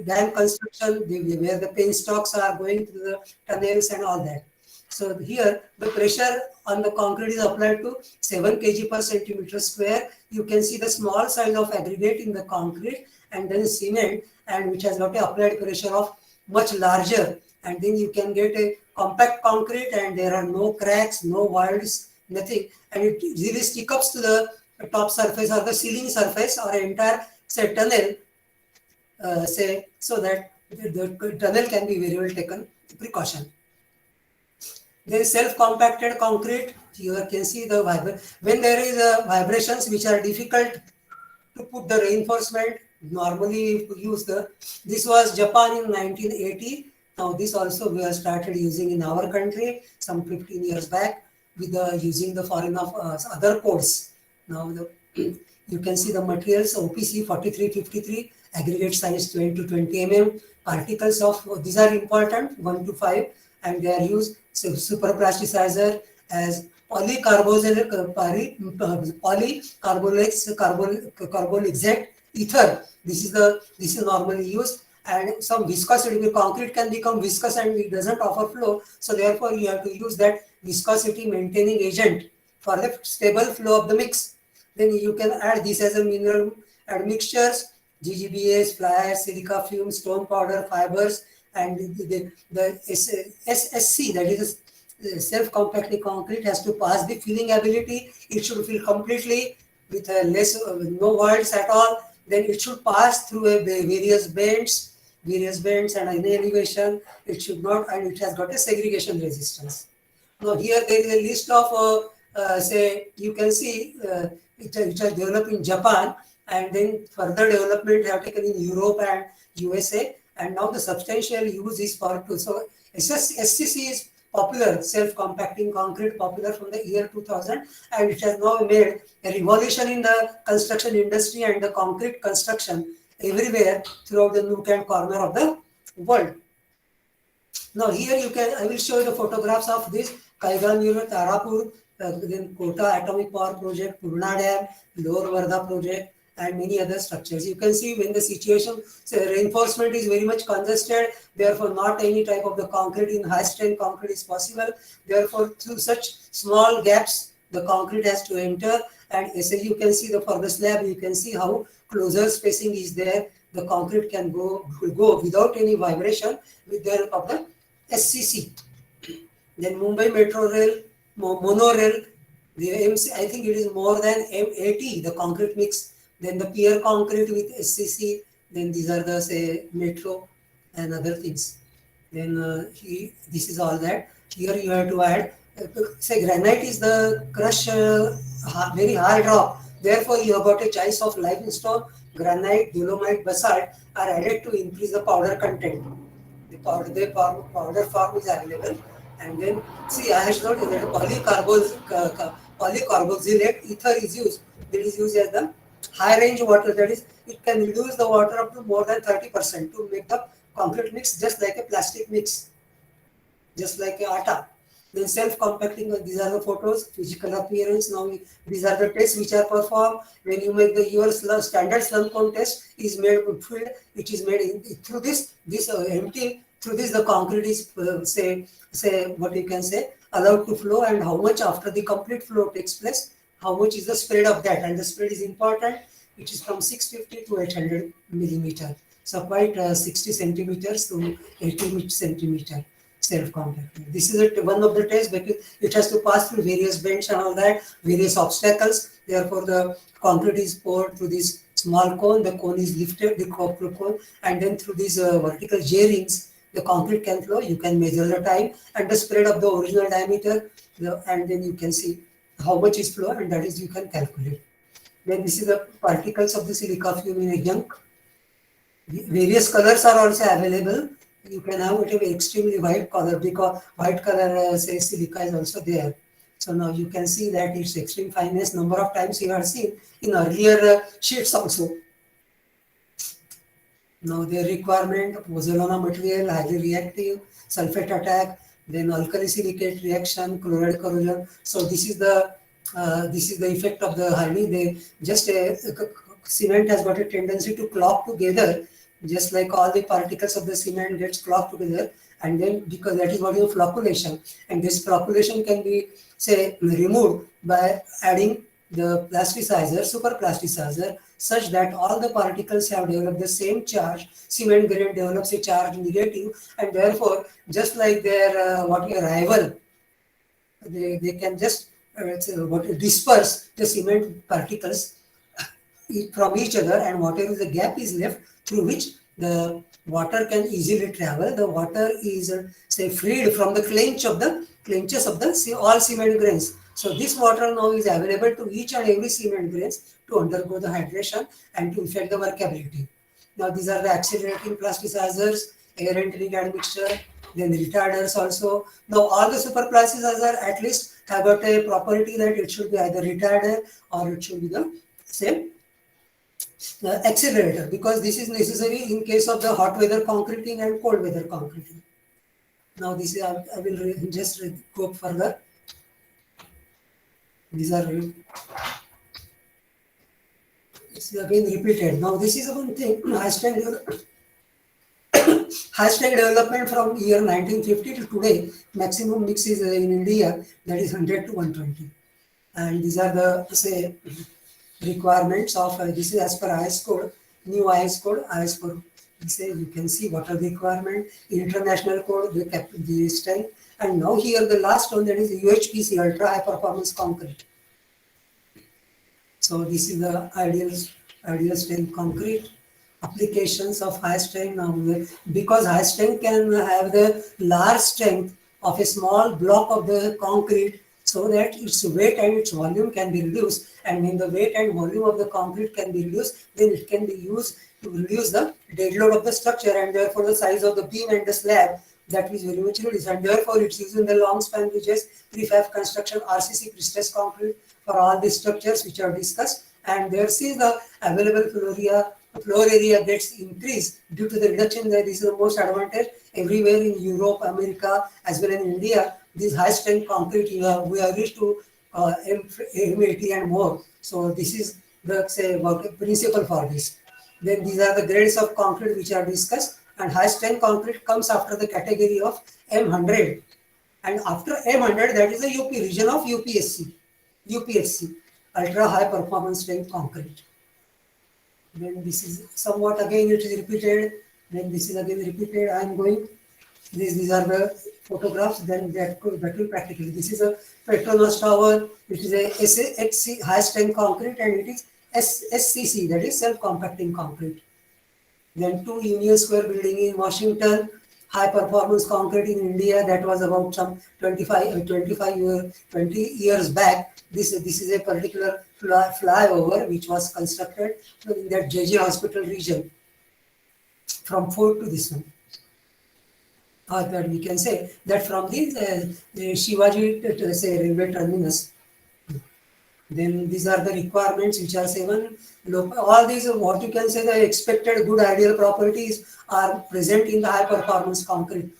dam construction, where the penstocks are going through the tunnels and all that. So here the pressure on the concrete is applied to 7 kg per centimeter square. You can see the small size of aggregate in the concrete, and then cement, and which has got a applied pressure of much larger, and then you can get a compact concrete, and there are no cracks, no voids, nothing, and it really stick up to the top surface or the ceiling surface or entire, say, tunnel, say, so that the tunnel can be very well taken precaution. Then self-compacted concrete, you can see the when there is vibrations which are difficult to put the reinforcement, normally use this was Japan in 1980. Now this also we have started using in our country some 15 years back with using the foreign of other codes. Now you can see the materials OPC 4353, aggregate size 20 to 20 mm, particles of, these are important, 1 to 5, and they are used superplasticizer as polycarbonate ether. This is normally used, and some viscosity. Concrete can become viscous and it doesn't offer flow, so therefore you have to use that viscosity maintaining agent for the stable flow of the mix. Then you can add this as a mineral admixtures, GGBAs, fly ash, silica fume, stone powder, fibers, and the SSC, that is self-compacting concrete, has to pass the filling ability. It should fill completely with no voids at all. Then it should pass through various bends and in elevation. It should not, and it has got a segregation resistance. Now here there is a list of say you can see it has developed in Japan, and then further development have taken in Europe and USA, and now the substantial use is for so SCC is popular, self-compacting concrete, popular from the year 2000, and it has now made a revolution in the construction industry and the concrete construction everywhere throughout the nook and corner of the world. Now here I will show you the photographs of this Kaigan unit, Tarapur, then Kota Atomic Power Project, Purna Dam, Lower Varda Project, and many other structures. You can see when the situation, reinforcement is very much congested, therefore not any type of the concrete in high strength concrete is possible. Therefore, through such small gaps, the concrete has to enter. And as you can see for the slab, you can see how closer spacing is there. The concrete can go without any vibration with the help of the SCC. Then Mumbai Metro Rail, monorail, I think it is more than 80, the concrete mix. Then the pier concrete with SCC, then these are the say metro and other things. Then this is all that. Here you have to add, say granite is the crush very hard rock. Therefore you have got a choice of limestone, granite, dolomite, basalt are added to increase the powder content. The powder form is available. And then see, I have noted that polycarboxylate ether is used. It is used as the high range water, that is, it can reduce the water up to more than 30% to make the concrete mix just like a plastic mix, just like a atta. Then self-compacting, these are the photos, physical appearance. Now these are the tests which are performed when you make your standard slump cone test is made filled. It is made through this empty. Through this the concrete is say what you can say allowed to flow, and how much after the complete flow takes place, how much is the spread of that, and the spread is important. It is from 650 to 800 millimeter, so quite 60 centimeters to 80 centimeter self-compacting. This is one of the tests because it has to pass through various bends and all that, various obstacles. Therefore, the concrete is poured through this small cone. The cone is lifted, the copper cone, and then through these vertical J-rings, the concrete can flow. You can measure the time and the spread of the original diameter, and then you can see how much is flow, and that is you can calculate. Then this is the particles of the silica fume in a junk. Various colors are also available. You can have whatever extremely white color, because white color say silica is also there. So now you can see that it's extreme fineness. Number of times you have seen in earlier sheets also. Now the requirement of pozzolana material, highly reactive, sulfate attack, then alkali silicate reaction, chloride corrosion. So this is the effect of the highly. Cement has got a tendency to clog together, just like all the particles of the cement gets clogged together, and then because that is what is flocculation, and this flocculation can be say removed by adding the plasticizer, super plasticizer, such that all the particles have developed the same charge. Cement grain develops a charge negative, and therefore just like their rival, they can just disperse the cement particles from each other, and whatever the gap is left through which the water can easily travel. The water is say freed from the clench of the clinches of the all cement grains. So this water now is available to each and every cement grains to undergo the hydration and to effect the workability. Now these are the accelerating plasticizers, air entering admixture, then retarders also. Now all the super plasticizers at least have got a property that it should be either retarder or it should be the same accelerator, because this is necessary in case of the hot weather concreting and cold weather concreting. Now this is, I will just go further. These are this is again repeated. Now this is one thing, high strength development from year 1950 to today. Maximum mix is in India, that is 100 to 120. And these are the, say, requirements of this is as per IS code, new IS code, IS code. Say you can see what are the requirement, international code, they kept the strength. And now here the last one, that is UHPC, ultra high performance concrete. So this is the ideal strength concrete. Applications of high strength now, because high strength can have the large strength of a small block of the concrete, so that its weight and its volume can be reduced. And when the weight and volume of the concrete can be reduced, then it can be used to reduce the dead load of the structure, and therefore the size of the beam and the slab that is very much reduced. And therefore it's used in the long span bridges, prefab construction, RCC pre-stressed concrete for all the structures which are discussed. And there see the available floor area gets increased due to the reduction. That is the most advantage everywhere in Europe, America, as well as in India. This high strength concrete, we are used to M80 and more. So this is the, say, principle for this. Then these are the grades of concrete which are discussed, and high strength concrete comes after the category of M100. And after M100, that is the UP region of UPSC, ultra high performance strength concrete. Then this is somewhat again it is repeated. Then this is again repeated. I am going. These are the photographs. Then that will practically. This is a Petronas Tower. It is a SHC high strength concrete, and it is SCC, that is self compacting concrete. Then 2 Union Square building in Washington, high performance concrete in India. That was about some 20 years back. This is a particular flyover which was constructed in that JJ Hospital region from Fort to this one. Or that we can say that from the Shivaji to say railway terminus. Then these are the requirements which are 7. All these, what you can say, the expected good ideal properties are present in the high performance concrete.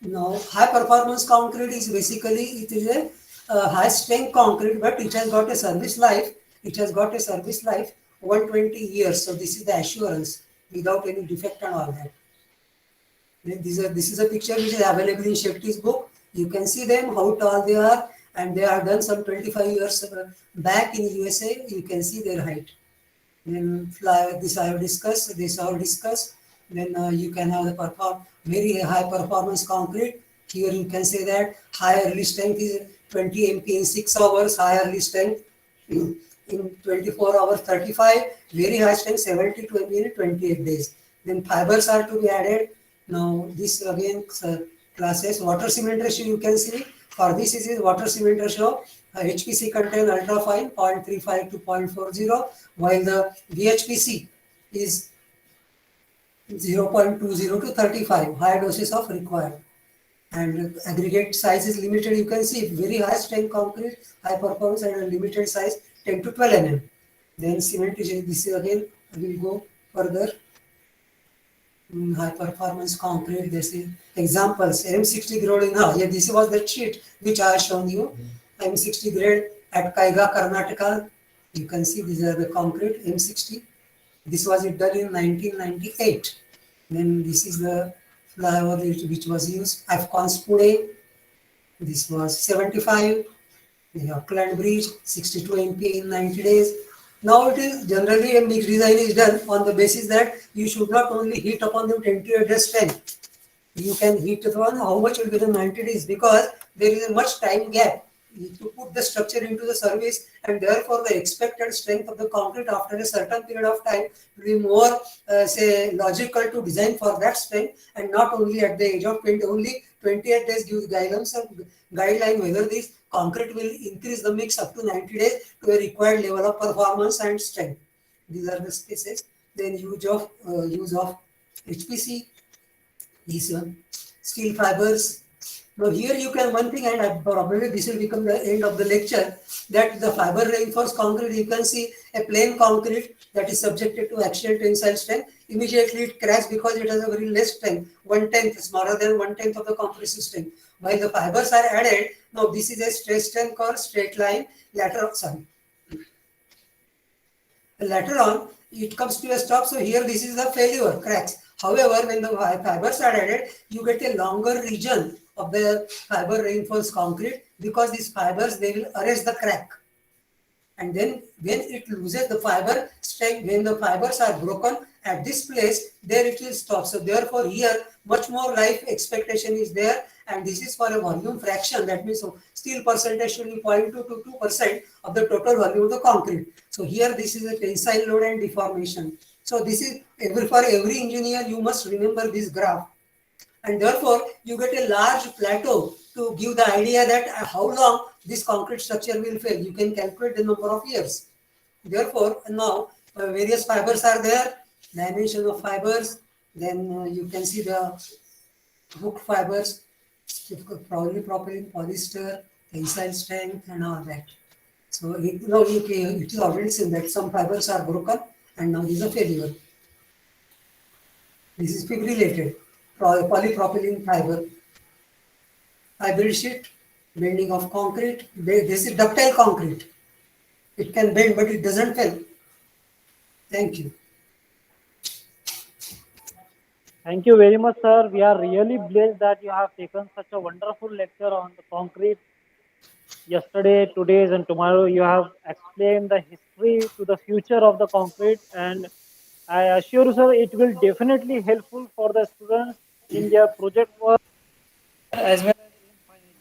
Now, high performance concrete is basically, it is a high strength concrete, but it has got a service life. It has got a service life 120 years. So this is the assurance without any defect and all that. Then this is a picture which is available in Shetty's book. You can see them, how tall they are, and they are done some 25 years back in USA. You can see their height. Then this I have discussed, this I have discussed. Then you can have the very high performance concrete. Here you can say that higher release strength is 20 MP in 6 hours, higher release strength in 24 hours 35, very high strength 72 MP in 28 days. Then fibers are to be added. Now this again classes, water cement ratio you can see. For this is water cement ratio. HPC contain ultra fine 0.35 to 0.40, while the VHPC is 0.20 to 35, higher doses of required. And aggregate size is limited. You can see very high strength concrete, high performance, and a limited size 10 to 12 mm. Then cement is this is again. I will go further. High performance concrete. This is examples. M60 grade in yeah, this was the sheet which I have shown you. M60 grade at Kaiga, Karnataka. You can see these are the concrete M60. This was it done in 1998. Then this is the flyover which was used. Afcons Pune. This was 75. The Auckland Bridge 62 MP in 90 days. Now it is generally a mixed design is done on the basis that you should not only heat upon them 28 days strength. You can heat upon how much will be the 90 days, because there is a much time gap to put the structure into the service, and therefore the expected strength of the concrete after a certain period of time will be more say logical to design for that strength, and not only at the age of 20. Only 28 days gives guideline whether this concrete will increase the mix up to 90 days to a required level of performance and strength. These are the spaces. Then use of HPC, this one, steel fibers. Now here you can one thing, and probably this will become the end of the lecture, that the fiber reinforced concrete, you can see a plain concrete that is subjected to axial tensile strength. Immediately it cracks because it has a very less strength, 1/10, smaller than 1/10 of the compressive strength. While the fibers are added, now this is a stress strength or straight line lateral, sorry. Later on, it comes to a stop. So here this is the failure, cracks. However, when the fibers are added, you get a longer region of the fiber reinforced concrete, because these fibers, they will arrest the crack. And then when it loses the fiber strength, when the fibers are broken at this place, there it will stop. So therefore here much more life expectation is there, and this is for a volume fraction. That means steel percentage should be 0.2 to 2% of the total volume of the concrete. So here this is a tensile load and deformation. So this is for every engineer, you must remember this graph. And therefore you get a large plateau to give the idea that how long this concrete structure will fail. You can calculate the number of years. Therefore now various fibers are there, dimension of fibers. Then you can see the hook fibers, polypropylene, polyester, tensile strength, and all that. So it is already seen that some fibers are broken, and now this is a failure. This is fibrillated polypropylene fiber. Hybrid sheet, bending of concrete. This is ductile concrete. It can bend, but it doesn't fail. Thank you. Thank you very much, sir. We are really blessed that you have taken such a wonderful lecture on the concrete. Yesterday, today, and tomorrow, you have explained the history to the future of the concrete, and I assure you, sir, it will definitely helpful for the students in their project work as well as in final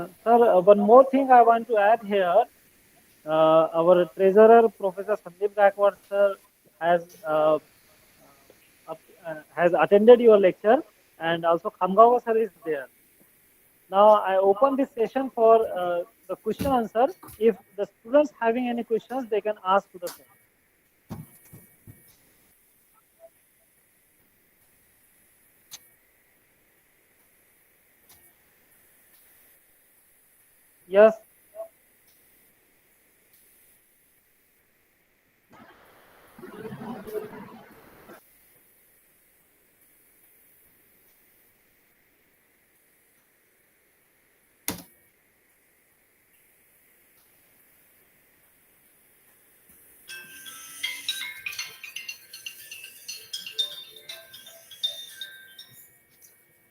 year. Sir, one more thing I want to add here. Our treasurer, Professor Sandeep Gaikwad, sir, has has attended your lecture, and also Khamgawa sir is there. Now I open this session for the question answer. If the students having any questions, they can ask to the sir. Yes.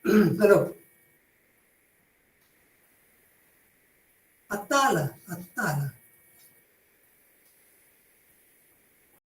Hello. Attala.